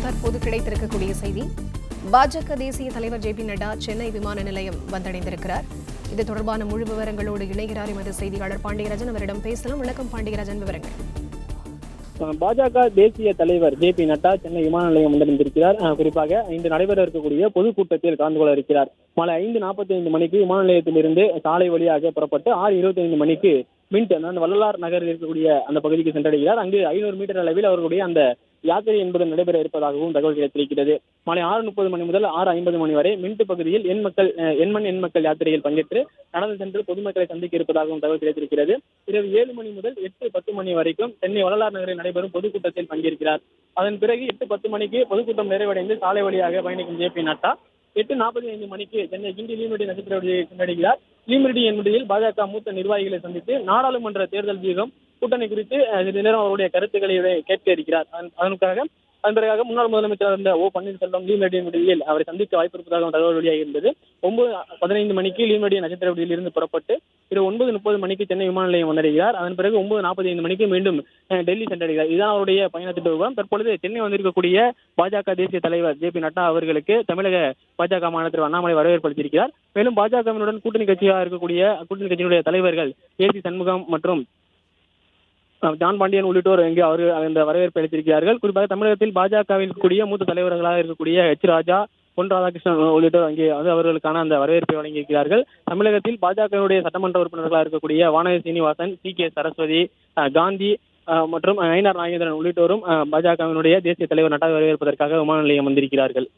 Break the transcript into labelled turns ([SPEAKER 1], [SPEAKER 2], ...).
[SPEAKER 1] தற்போது கிடைத்திருக்கக்கூடிய செய்தி, பாஜக தேசிய தலைவர் ஜே.பி. நட்டா சென்னை விமான நிலையம் வந்தடைந்திருக்கிறார். இது தொடர்பான முழு விவரங்களோடு இணைகிறார் எமது செய்தியாளர் பாண்டியராஜன். அவரிடம் பேசலாம். வணக்கம் பாண்டியராஜன், விவரங்கள்.
[SPEAKER 2] பாஜக தேசிய தலைவர் ஜே.பி. நட்டா சென்னை விமான நிலையம் வந்திருக்கிறார். குறிப்பாக இன்று நடைபெற இருக்கக்கூடிய பொதுக்கூட்டத்தில் கலந்து கொள்ள இருக்கிறார். மாலை 5:45 மணிக்கு விமான நிலையத்திலிருந்து சாலை வழியாக புறப்பட்டு 6:25 மணிக்கு மின்ட் வள்ளலார் நகரில் இருக்கக்கூடிய அந்த பகுதிக்கு சென்றடைகிறார். அங்கு 500 மீட்டர் அளவில் அவர்களுடைய அந்த யாத்திரை என்பது நடைபெற இருப்பதாகவும் தகவல் கிடைத்திருக்கிறது. மாலை 6:30 மணி முதல் 6:50 மணி வரை மின்ட் பகுதியில் எண் மக்கள் யாத்திரையில் பங்கேற்று நடந்து சென்று பொதுமக்களை சந்திக்க இருப்பதாகவும் தகவல் கிடைத்திருக்கிறது. இரவு 7 மணி முதல் 8:10 மணி வரைக்கும் சென்னை வள்ளலார் நகரில் நடைபெறும் பொதுக்கூட்டத்தில் பங்கேற்கிறார். அதன் பிறகு 8:10 மணிக்கு பொதுக்கூட்டம் நிறைவடைந்து சாலை வழியாக பயணிக்கும் ஜே.பி. நட்டா 8:45 மணிக்கு சென்னை கிண்டி லீமெரிடி நட்சத்திர விடுதியை சென்றடைகிறார். லீமெரிடி என்பதில் பாஜக மூத்த நிர்வாகிகளை சந்தித்து நாடாளுமன்ற தேர்தல் வியூகம் கூட்டணி குறித்து சிறிது நேரம் அவருடைய கருத்துக்களை கேட்க இருக்கிறார். அதன் பிறகு முன்னாள் முதலமைச்சர் இருந்த ஓ பன்னீர்செல்வம் லீமெரிடி விடுதியில் அவரை சந்திக்க வாய்ப்பு இருப்பதாக தகவல் வெளியாகி இருந்தது. 9:15 மணிக்கு லீமெரிடி நட்சத்திர விடுதியில் இருந்து புறப்பட்டு இரவு 9:30 மணிக்கு சென்னை விமான நிலையம் வந்தடைகிறார். அதன் பிறகு 9:45 மணிக்கு மீண்டும் டெல்லி சென்றடைகிறார். இதுதான் அவருடைய பயணத்தின் விவரம். தற்பொழுது சென்னை வந்திருக்கக்கூடிய பாஜக தேசிய தலைவர் ஜே.பி. நட்டா அவர்களுக்கு தமிழக பாஜக மாநில அண்ணாமலை வரவேற்பு அளித்திருக்கிறார். மேலும் பாஜகவினுடன் கூட்டணி கட்சியினுடைய தலைவர்கள் ஏ.சி. சண்முகம் மற்றும் ஜான் பாண்டியன் உள்ளிட்டோர் இங்கே அந்த வரவேற்பு அளித்திருக்கிறார்கள். குறிப்பாக தமிழகத்தில் பாஜகவில் இருக்கக்கூடிய மூத்த தலைவர்களாக இருக்கக்கூடிய எச். ராஜா, பொன் ராதாகிருஷ்ணன் உள்ளிட்டோர் அங்கே அவர்களுக்கான அந்த வரவேற்பை வழங்கியிருக்கிறார்கள். தமிழகத்தில் பாஜகவினுடைய சட்டமன்ற உறுப்பினர்களாக இருக்கக்கூடிய வானதி சீனிவாசன், சி.கே. சரஸ்வதி, காந்தி மற்றும் நயினார் நாகேந்திரன் உள்ளிட்டோரும் பாஜகவினுடைய தேசிய தலைவர் நட்டாவை வரவேற்பதற்காக விமான நிலையம் வந்திருக்கிறார்கள்.